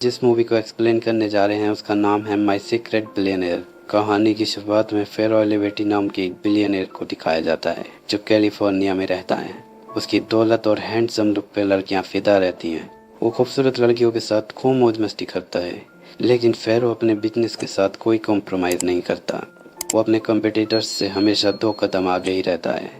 जिस मूवी को एक्सप्लेन करने जा रहे हैं उसका नाम है माई सीक्रेट बिलियनियर। कहानी की शुरुआत में फेरो एलिवेटी नाम के एक बिलियनियर को दिखाया जाता है जो कैलिफोर्निया में रहता है। उसकी दौलत और हैंडसम लुक पे लड़कियां फिदा रहती हैं। वो खूबसूरत लड़कियों के साथ खूब मौज मस्ती करता है, लेकिन फेरो अपने बिजनेस के साथ कोई कॉम्प्रोमाइज़ नहीं करता। वो अपने कॉम्पिटिटर्स से हमेशा 2 कदम आगे ही रहता है।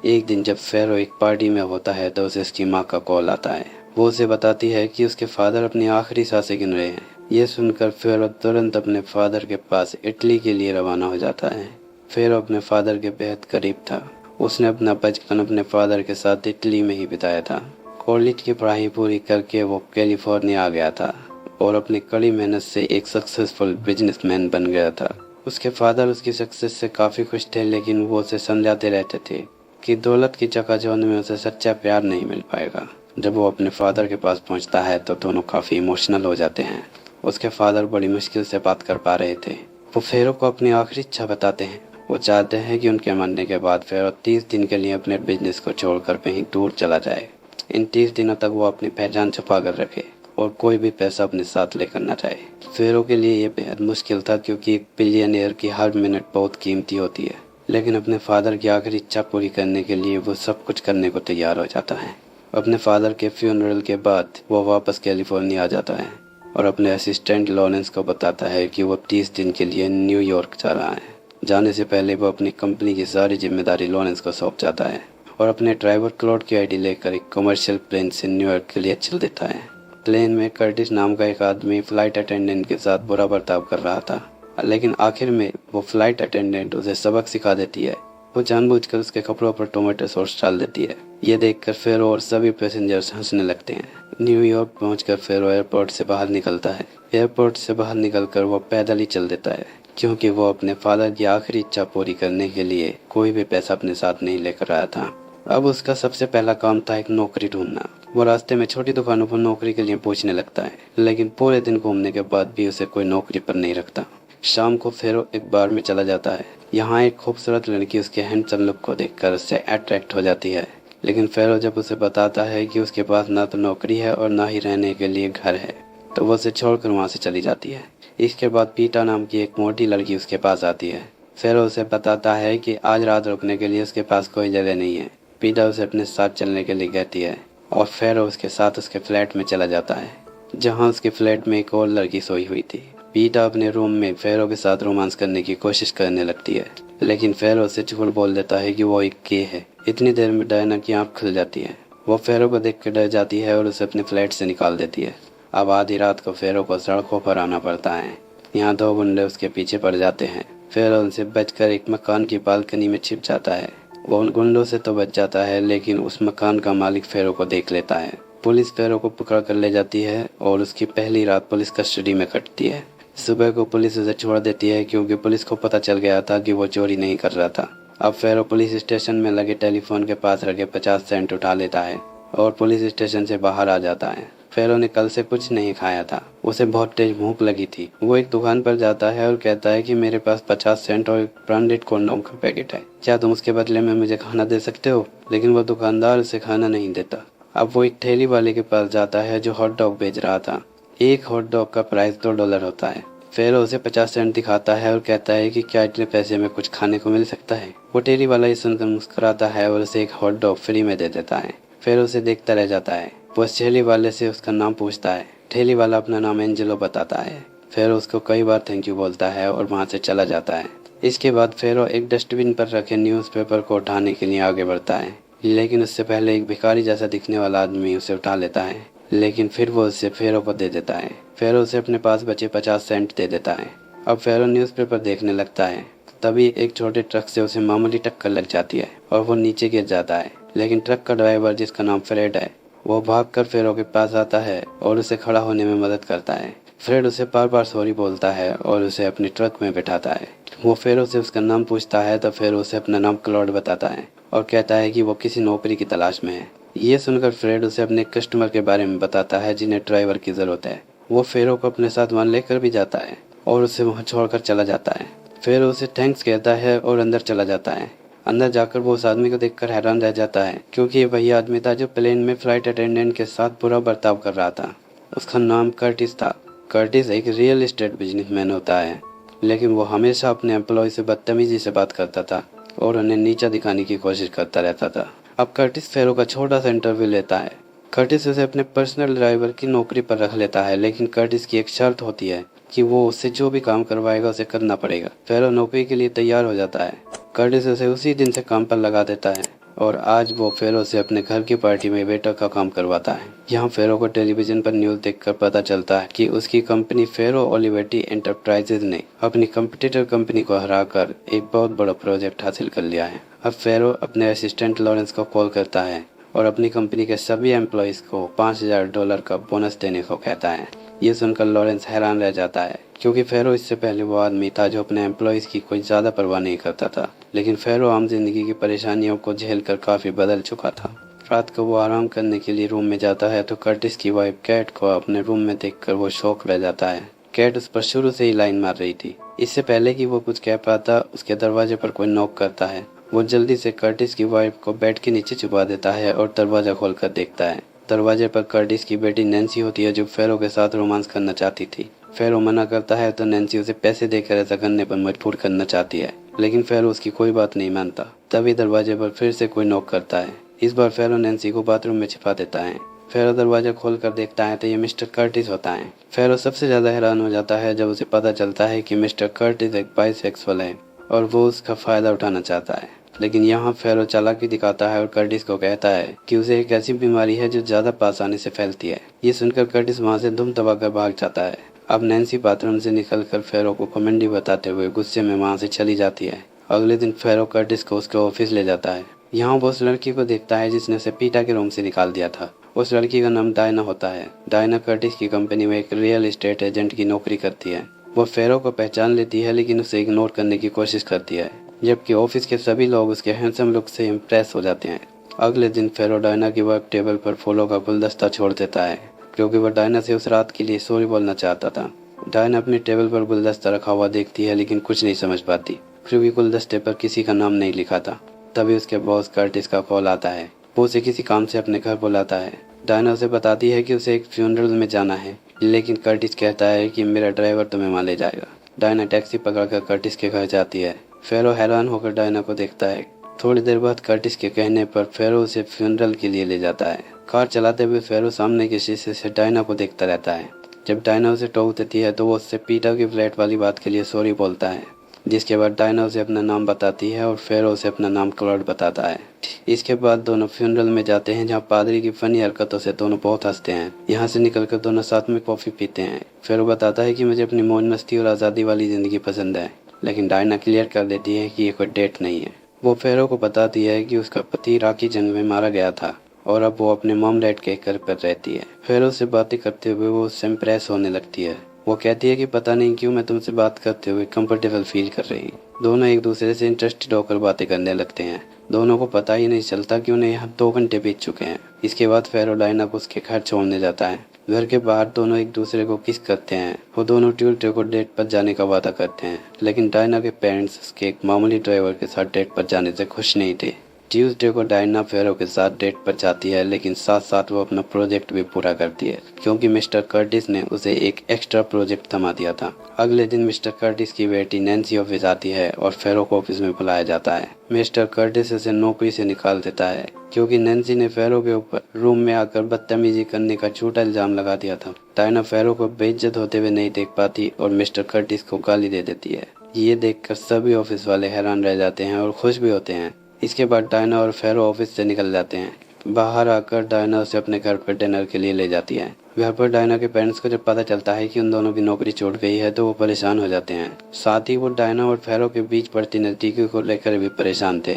एक दिन जब फेरो एक पार्टी में होता है तो उसे उसकी माँ का कॉल आता है। वो उसे बताती है कि उसके फादर अपनी आखिरी सांसें गिन रहे हैं। ये सुनकर फेरो तुरंत अपने फादर के पास इटली के लिए रवाना हो जाता है। फेरो अपने फादर के बेहद करीब था। उसने अपना बचपन अपने फादर के साथ इटली में ही बिताया था। कॉलेज की पढ़ाई पूरी करके वो कैलिफोर्निया आ गया था और अपनी कड़ी मेहनत से एक सक्सेसफुल बिजनेसमैन बन गया था। उसके फादर उसकी सक्सेस से काफ़ी खुश थे, लेकिन वो उसे समझाते रहते थे कि दौलत की चकाचौंध में उसे सच्चा प्यार नहीं मिल पाएगा। जब वो अपने फादर के पास पहुंचता है तो दोनों काफ़ी इमोशनल हो जाते हैं। उसके फादर बड़ी मुश्किल से बात कर पा रहे थे। वो फेरो को अपनी आखिरी इच्छा बताते हैं। वो चाहते हैं कि उनके मरने के बाद फेरो 30 दिन के लिए अपने बिजनेस को छोड़कर कहीं दूर चला जाए। इन 30 दिनों तक वो अपनी पहचान छुपा कर रखे और कोई भी पैसा अपने साथ लेकर न जाए। फेरो के लिए ये बेहद मुश्किल था, क्योंकि एक बिलियनियर की हर मिनट बहुत कीमती होती है। लेकिन अपने फादर की आखिरी इच्छा पूरी करने के लिए वो सब कुछ करने को तैयार हो जाता है। अपने फादर के फ्यूनरल के बाद वो वापस कैलिफोर्निया आ जाता है और अपने असिस्टेंट लॉरेंस को बताता है कि वो 30 दिन के लिए न्यूयॉर्क जा रहा है। जाने से पहले वो अपनी कंपनी की सारी जिम्मेदारी लॉरेंस को सौंप जाता है और अपने ड्राइवर क्लॉड की आईडी लेकर एक कमर्शियल प्लेन से न्यूयॉर्क के लिए चल देता है। प्लेन में कर्टिस नाम का एक आदमी फ्लाइट अटेंडेंट के साथ बुरा बर्ताव कर रहा था, लेकिन आखिर में वो फ्लाइट अटेंडेंट उसे सबक सिखा देती है। वो जानबूझकर उसके कपड़ों पर टोमेटो सॉस डाल देती है। ये देखकर फेरो और सभी पैसेंजर्स हंसने लगते हैं। न्यूयॉर्क पहुंचकर फेरो एयरपोर्ट से बाहर निकलता है। एयरपोर्ट से बाहर निकलकर वो पैदल ही चल देता है, क्योंकि वो अपने फादर की आखिरी इच्छा पूरी करने के लिए कोई भी पैसा अपने साथ नहीं लेकर आया था। अब उसका सबसे पहला काम था एक नौकरी ढूंढना। वो रास्ते में छोटी दुकानों पर नौकरी के लिए पूछने लगता है, लेकिन पूरे दिन घूमने के बाद भी उसे कोई नौकरी पर नहीं रखता। शाम को फेरो एक बार में चला जाता है। यहाँ एक खूबसूरत लड़की उसके हैंडसम लुक को देखकर उससे अट्रैक्ट हो जाती है, लेकिन फेरो जब उसे बताता है कि उसके पास ना तो नौकरी है और ना ही रहने के लिए घर है, तो वो उसे छोड़कर वहाँ से चली जाती है। इसके बाद पीटा नाम की एक मोटी लड़की उसके पास आती है। फेरो उसे बताता है कि आज रात रुकने के लिए उसके पास कोई जगह नहीं है। पीटा उसे अपने साथ चलने के लिए कहती है और फेरो उसके साथ उसके फ्लैट में चला जाता है, जहाँ उसके फ्लैट में एक और लड़की सोई हुई थी। पीटा अपने रूम में फेरो के साथ रोमांस करने की कोशिश करने लगती है, लेकिन फेरो से झूठ बोल देता है कि वो एक गे है। इतनी देर में डायना की आंख खुल जाती है। वो फेरो को देख कर डर जाती है और उसे अपने फ्लैट से निकाल देती है। अब आधी रात को फेरो को सड़कों पर आना पड़ता है। यहाँ 2 गुंडे उसके पीछे पड़ जाते हैं। फेरो उनसे बचकर एक मकान की बालकनी में छिप जाता है। वो उन गुंडों से तो बच जाता है, लेकिन उस मकान का मालिक फेरो को देख लेता है। पुलिस फेरो को पकड़ कर ले जाती है और उसकी पहली रात पुलिस कस्टडी में कटती है। सुबह को पुलिस उसे छोड़ देती है, क्योंकि पुलिस को पता चल गया था कि वो चोरी नहीं कर रहा था। अब फेरो पुलिस स्टेशन में लगे टेलीफोन के पास रखे 50 सेंट उठा लेता है और पुलिस स्टेशन से बाहर आ जाता है। फेरो ने कल से कुछ नहीं खाया था। उसे बहुत तेज भूख लगी थी। वो एक दुकान पर जाता है और कहता है कि मेरे पास 50 सेंट और एक ब्रांडेड कॉन्डोम का पैकेट है, क्या तुम उसके बदले में मुझे खाना दे सकते हो? लेकिन वो दुकानदार उसे खाना नहीं देता। अब वो एक ठेली वाले के पास जाता है जो हॉट डॉग बेच रहा था। एक हॉट डॉग का प्राइस $2 होता है। फेरो उसे 50 सेंट दिखाता है और कहता है कि क्या इतने पैसे में कुछ खाने को मिल सकता है? वो ठेली वाला ये सुनकर मुस्कुराता है और उसे एक हॉट डॉग फ्री में दे देता है। फेरो उसे देखता रह जाता है। वो उस ठेली वाले से उसका नाम पूछता है। ठेली वाला अपना नाम एंजेलो बताता है। फेरो उसको कई बार थैंक यू बोलता है और वहाँ से चला जाता है। इसके बाद फेरो एक डस्टबिन पर रखे न्यूज़पेपर को उठाने के लिए आगे बढ़ता है, लेकिन उससे पहले एक भिखारी जैसा दिखने वाला आदमी उसे उठा लेता है, लेकिन फिर वो उसे फेरो को दे देता है। फेरो उसे अपने पास बचे 50 सेंट दे देता है। अब फेरो न्यूज़पेपर देखने लगता है। तभी एक छोटे ट्रक से उसे मामूली टक्कर लग जाती है और वो नीचे गिर जाता है, लेकिन ट्रक का ड्राइवर, जिसका नाम फ्रेड है, वो भागकर फेरो के पास आता है और उसे खड़ा होने में मदद करता है। फ्रेड उसे बार बार सॉरी बोलता है और उसे अपने ट्रक में बैठाता है। वो फेरो से उसका नाम पूछता है तो फेरो उसे अपना नाम क्लॉड बताता है और कहता है कि वो किसी नौकरी की तलाश में है। ये सुनकर फ्रेड उसे अपने कस्टमर के बारे में बताता है जिन्हें ड्राइवर की ज़रूरत है। वो फेरो को अपने साथ वहाँ लेकर भी जाता है और उसे वहाँ छोड़कर चला जाता है। फेरो उसे थैंक्स कहता है और अंदर चला जाता है। अंदर जाकर वो उस आदमी को देखकर हैरान रह जाता है, क्योंकि ये वही आदमी था जो प्लेन में फ्लाइट अटेंडेंट के साथ बुरा बर्ताव कर रहा था। उसका नाम कर्टिस था। कर्टिस एक रियल एस्टेट बिजनेसमैन होता है, लेकिन वो हमेशा अपने एम्प्लॉय से बदतमीजी से बात करता था और उन्हें नीचा दिखाने की कोशिश करता रहता था। अब कर्टिस फेरो का छोटा सा इंटरव्यू लेता है। कर्टिस उसे अपने पर्सनल ड्राइवर की नौकरी पर रख लेता है, लेकिन कर्टिस की एक शर्त होती है कि वो उससे जो भी काम करवाएगा उसे करना पड़ेगा। फेरो नौकरी के लिए तैयार हो जाता है। कर्टिस उसे उसी दिन से काम पर लगा देता है और आज वो फेरो से अपने घर की पार्टी में वेटर का काम करवाता है। यहाँ फेरो को टेलीविजन पर न्यूज़ देखकर पता चलता है कि उसकी कंपनी फेरो ओलिवेटी एंटरप्राइजेज ने अपनी कंपटीटर कंपनी को हराकर एक बहुत बड़ा प्रोजेक्ट हासिल कर लिया है। अब फेरो अपने असिस्टेंट लॉरेंस को कॉल करता है और अपनी कंपनी के सभी एम्प्लॉयज को $5000 का बोनस देने को कहता है। ये सुनकर लॉरेंस हैरान रह जाता है, क्योंकि फेरो इससे पहले वो आदमी था जो अपने एम्प्लॉयज की कोई ज़्यादा परवाह नहीं करता था। लेकिन फेरो आम जिंदगी की परेशानियों को झेलकर काफ़ी बदल चुका था। रात को वो आराम करने के लिए रूम में जाता है तो कर्टिस की वाइफ कैट को अपने रूम में देखकर वो शॉक रह जाता है। कैट उस पर शुरू से ही लाइन मार रही थी। इससे पहले कि वो कुछ कह पाता, उसके दरवाजे पर कोई नॉक करता है। वो जल्दी से कर्टिस की वाइफ को बेड के नीचे छुपा देता है और दरवाजा खोलकर देखता है। दरवाजे पर कर्टिस की बेटी नैन्सी होती है, जो फेरो के साथ रोमांस करना चाहती थी। फेरो मना करता है तो नैन्सी उसे पैसे देकर ऐसा करने पर मजबूर करना चाहती है, लेकिन फेरो उसकी कोई बात नहीं मानता। तभी दरवाजे पर फिर से कोई नॉक करता है। इस बार फेरो नैन्सी को बाथरूम में छिपा देता है। फेरो दरवाजा खोलकर देखता है तो ये मिस्टर कर्टिस होता है। फेरो सबसे ज्यादा हैरान हो जाता है जब उसे पता चलता है कि मिस्टर कर्टिस एक बाइसेक्सुअल है और वो उसका फायदा उठाना चाहता है। लेकिन यहाँ फेरो चालाकी दिखाता है और कर्टिस को कहता है कि उसे एक ऐसी बीमारी है जो ज्यादा आसानी से फैलती है। ये सुनकर कर्टिस वहाँ से दुम दबाकर भाग जाता है। अब नैन्सी बाथरूम से निकलकर फेरो को कमेंडी बताते हुए गुस्से में वहाँ से चली जाती है। अगले दिन फेरो कर्टिस को उसके ऑफिस ले जाता है। यहाँ वो उस लड़की को देखता है जिसने उसे पीटा के रूम से निकाल दिया था। उस लड़की का नाम डायना होता है। डायना कर्टिस की कंपनी में एक रियल एस्टेट एजेंट की नौकरी करती है। वो फेरो को पहचान लेती है, लेकिन उसे इग्नोर करने की कोशिश करती है, जबकि ऑफिस के सभी लोग उसके हैंडसम लुक से इम्प्रेस हो जाते हैं। अगले दिन फेरो डायना की वर्क टेबल पर फूलों का गुलदस्ता छोड़ देता है, क्योंकि वह डायना से उस रात के लिए सॉरी बोलना चाहता था। डायना अपनी टेबल पर गुलदस्ता रखा हुआ देखती है, लेकिन कुछ नहीं समझ पाती, क्योंकि गुलदस्ते पर किसी का नाम नहीं लिखा था। तभी उसके बॉस कर्टिस का कॉल आता है। वो उसे किसी काम से अपने घर बुलाता है। डायना उसे बताती है कि उसे एक फ्यूनरल में जाना है, लेकिन कर्टिस कहता है कि मेरा ड्राइवर तुम्हें वहाँ ले जाएगा। डायना टैक्सी पकड़कर कर्टिस के घर जाती है। फेरो हैरान होकर डायना को देखता है। थोड़ी देर बाद कर्टिस के कहने पर फेरो उसे फ्यूनरल के लिए ले जाता है। कार चलाते हुए फेरो सामने के शीशे से डायना को देखता रहता है। जब डायना उसे टोक देती है तो वो उससे पीटर की फ्लैट वाली बात के लिए सॉरी बोलता है, जिसके बाद डायना उसे अपना नाम बताती है और फेरो उसे अपना नाम क्लॉड बताता है। इसके बाद दोनों फ्यूनरल में जाते हैं, जहाँ पादरी की फनी हरकतों से दोनों बहुत हंसते हैं। यहाँ से निकलकर दोनों साथ में कॉफी पीते हैं। फेरो बताता है कि मुझे अपनी मौज मस्ती और आज़ादी वाली जिंदगी पसंद है, लेकिन डायना क्लियर कर देती है कि ये कोई डेट नहीं है। वो फेरो को बताती है कि उसका पति इराकी जंग में मारा गया था और अब वो अपने मॉम डैड के घर पर रहती है। फेरो से बातें करते हुए वो उससे इम्प्रेस होने लगती है। वो कहती है कि पता नहीं क्यों मैं तुमसे बात करते हुए कंफर्टेबल फील कर रही हूँ। दोनों एक दूसरे से इंटरेस्टेड होकर बातें करने लगते हैं। दोनों को पता ही नहीं चलता कि उन्हें यहाँ 2 घंटे बीत चुके हैं। इसके बाद फेरो डायना को उसके घर छोड़ने जाता है। घर के बाहर दोनों एक दूसरे को किस करते हैं। वो दोनों ट्यूसडे को डेट पर जाने का वादा करते हैं, लेकिन डायना के पेरेंट्स उसके एक मामूली ड्राइवर के साथ डेट पर जाने से खुश नहीं थे। ट्यूसडे को डायना फेरो के साथ डेट पर जाती है, लेकिन साथ साथ वो अपना प्रोजेक्ट भी पूरा करती है, क्योंकि मिस्टर कर्टिस ने उसे एक एक्स्ट्रा प्रोजेक्ट थमा दिया था। अगले दिन मिस्टर कर्टिस की बेटी नैन्सी ऑफिस आती है और फेरो को ऑफिस में बुलाया जाता है। मिस्टर कर्टिस उसे नौकरी से निकाल देता है, क्योंकि नैन्सी ने फेरो के ऊपर रूम में आकर बदतमीजी करने का झूठा इल्जाम लगा दिया था। डायना फेरो को बेइज्जत होते हुए नहीं देख पाती और मिस्टर कर्टिस को गाली दे देती है। ये देखकर सभी ऑफिस वाले हैरान रह जाते हैं और खुश भी होते हैं। इसके बाद डायना और फेरो ऑफिस से निकल जाते हैं। बाहर आकर डायना उसे अपने घर पर डिनर के लिए ले जाती है। घर पर डायना के पेरेंट्स को जब पता चलता है कि उन दोनों की नौकरी छूट गई है तो वो परेशान हो जाते हैं। साथ ही वो डायना और फेरो के बीच बढ़ती नजदीकी को लेकर भी परेशान थे।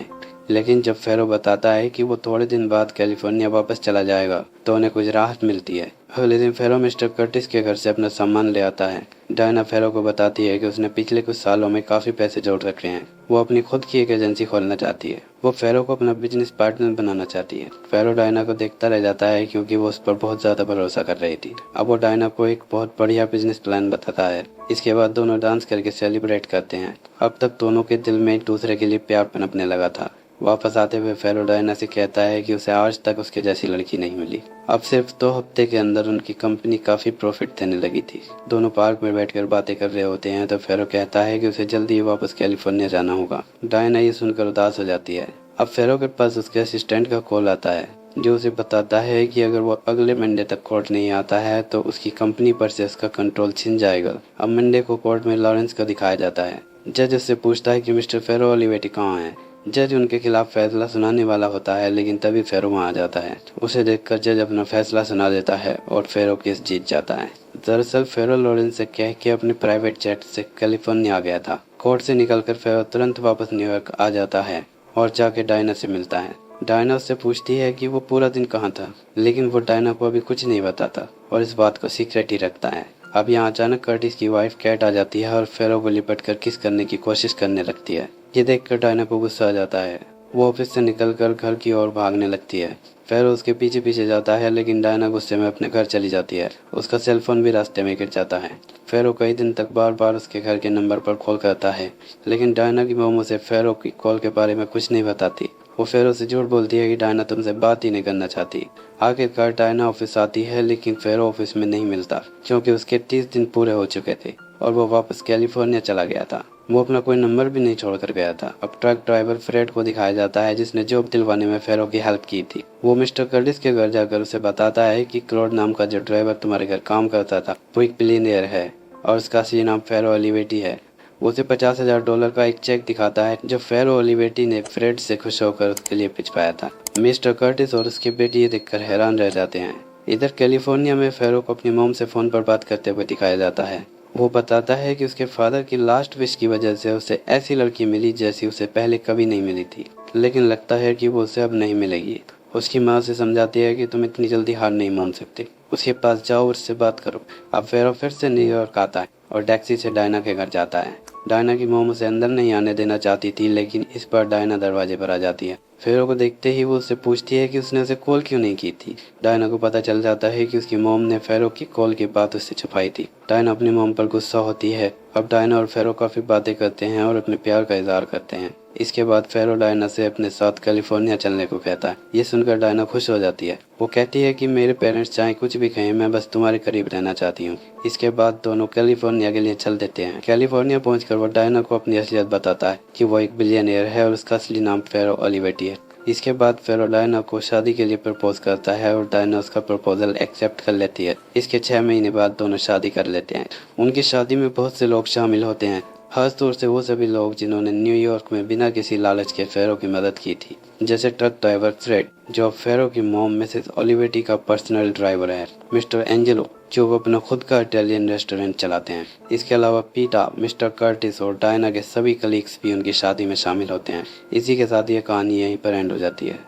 लेकिन जब फेरो बताता है कि वो थोड़े दिन बाद कैलिफोर्निया वापस चला जाएगा तो उन्हें कुछ राहत मिलती है। अगले दिन फेरो मिस्टर कर्टिस के घर से अपना सामान ले आता है। डायना फेरो को बताती है कि उसने पिछले कुछ सालों में काफी पैसे जोड़ रखे हैं। वो अपनी खुद की एक एजेंसी खोलना चाहती है। वो फेरो को अपना बिजनेस पार्टनर बनाना चाहती है। फेरो डायना को देखता रह जाता है, क्योंकि वो उस पर बहुत ज्यादा भरोसा कर रही थी। अब वो डायना को एक बहुत बढ़िया बिजनेस प्लान बताता है। इसके बाद दोनों डांस करके सेलिब्रेट करते हैं। अब तक दोनों के दिल में एक दूसरे के लिए प्यार पनपने लगा था। वापस आते हुए फेरो डायना से कहता है कि उसे आज तक उसके जैसी लड़की नहीं मिली। अब सिर्फ 2 हफ्ते के अंदर उनकी कंपनी काफी प्रॉफिट देने लगी थी। दोनों पार्क में बैठकर बातें कर रहे होते हैं तो फेरो कहता है कि उसे जल्दी ही वापस कैलिफोर्निया जाना होगा। डायना ये सुनकर उदास हो जाती है। अब फेरो के पास उसके असिस्टेंट का कॉल आता है जो उसे बताता है कि अगर वो अगले मंडे तक कोर्ट नहीं आता है तो उसकी कंपनी पर से उसका कंट्रोल छिन जाएगा। अब मंडे को कोर्ट में लॉरेंस को दिखाया जाता है। जज उससे पूछता है कि मिस्टर फेरो ओलिवेटी कहाँ है। जज उनके खिलाफ फैसला सुनाने वाला होता है लेकिन तभी फेरो वहाँ आ जाता है। उसे देखकर जज अपना फैसला सुना देता है और फेरो केस जीत जाता है। दरअसल फेरो लॉरेंस से कह के अपने प्राइवेट जेट से कैलिफोर्निया आ गया था। कोर्ट से निकलकर फेरो तुरंत वापस न्यूयॉर्क आ जाता है और जाके डायना से मिलता है। डायना उससे पूछती है कि वो पूरा दिन कहाँ था, लेकिन वो डायना को अभी कुछ नहीं बताता और इस बात को सीक्रेट ही रखता है। अब यहाँ अचानक कर्टिस की वाइफ कैट आ जाती है और फेरो को लिपट कर किस करने की कोशिश करने लगती है। ये देखकर डायना को गुस्सा आ जाता है। वो ऑफिस से निकलकर घर की ओर भागने लगती है। फेरो उसके पीछे पीछे जाता है लेकिन डायना गुस्से में अपने घर चली जाती है। उसका सेलफोन भी रास्ते में गिर जाता है। फेरो कई दिन तक बार बार उसके घर के नंबर पर कॉल करता है लेकिन डायना की मोमो से फेरो की कॉल के बारे में कुछ नहीं बताती। वो फेरो से झूठ बोलती है कि डायना तुमसे बात ही नहीं करना चाहती। आखिरकार डायना ऑफिस आती है लेकिन फेरो ऑफिस में नहीं मिलता क्योंकि उसके 30 दिन पूरे हो चुके थे और वो वापस कैलिफोर्निया चला गया था। वो अपना कोई नंबर भी नहीं छोड़कर गया था। अब ट्रक ड्राइवर फ्रेड को दिखाया जाता है जिसने जॉब दिलवाने में फेरो की हेल्प की थी। वो मिस्टर कर्टिस के घर जाकर उसे बताता है कि क्लॉड नाम का जो ड्राइवर तुम्हारे घर काम करता था वो एक बिलियनियर है और उसका असली नाम फेरो ओलिवेटी है। वो उसे $50,000 का एक चेक दिखाता है जो फेरो ओलिवेटी ने फ्रेड से खुश होकर उसके लिए भिजवाया था। मिस्टर कर्टिस और उसकी बेटी ये देखकर हैरान रह जाते हैं। इधर कैलिफोर्निया में फेरो को अपनी मोम से फोन पर बात करते हुए दिखाया जाता है। वो बताता है कि उसके फादर की लास्ट विश की वजह से उसे ऐसी लड़की मिली जैसी उसे पहले कभी नहीं मिली थी, लेकिन लगता है कि वो उसे अब नहीं मिलेगी। उसकी माँ से समझाती है कि तुम इतनी जल्दी हार नहीं मान सकते, उसके पास जाओ और उससे बात करो। अब फेरो फिर से न्यूयॉर्क आता है और टैक्सी से डायना के घर जाता है। डायना की मोम उसे अंदर नहीं आने देना चाहती थी लेकिन इस बार डायना दरवाजे पर आ जाती है। फेरो को देखते ही वो उससे पूछती है कि उसने उसे कॉल क्यों नहीं की थी। डायना को पता चल जाता है कि उसकी मोम ने फेरो की कॉल की बात उससे छुपाई थी। डायना अपनी मोम पर गुस्सा होती है। अब डायना और फेरो काफी बातें करते हैं और अपने प्यार का इजहार करते हैं। इसके बाद फेरो डायना से अपने साथ कैलिफोर्निया चलने को कहता है। ये सुनकर डायना खुश हो जाती है। वो कहती है कि मेरे पेरेंट्स चाहे कुछ भी कहें, मैं बस तुम्हारे करीब रहना चाहती हूँ। इसके बाद दोनों कैलिफोर्निया के लिए चल देते हैं। कैलिफोर्निया पहुंचकर वो डायना को अपनी असलियत बताता है कि वो एक बिलियनियर है और उसका असली नाम फेरो ओलिवेटी है। इसके बाद फेरो डायना को शादी के लिए प्रपोज करता है और डायना उसका प्रपोजल एक्सेप्ट कर लेती है। इसके 6 महीने बाद दोनों शादी कर लेते हैं। उनकी शादी में बहुत से लोग शामिल होते हैं, खास तौर से वो सभी लोग जिन्होंने न्यूयॉर्क में बिना किसी लालच के फेरो की मदद की थी, जैसे ट्रक ड्राइवर फ्रेड जो फेरो की मोम मिसेस ओलिवेटी का पर्सनल ड्राइवर है, मिस्टर एंजेलो जो वो अपना खुद का इटालियन रेस्टोरेंट चलाते हैं। इसके अलावा पीटा, मिस्टर कर्टिस और डायना के सभी कलीग्स भी उनकी शादी में शामिल होते हैं। इसी के साथ ये कहानी यहीं पर एंड हो जाती है।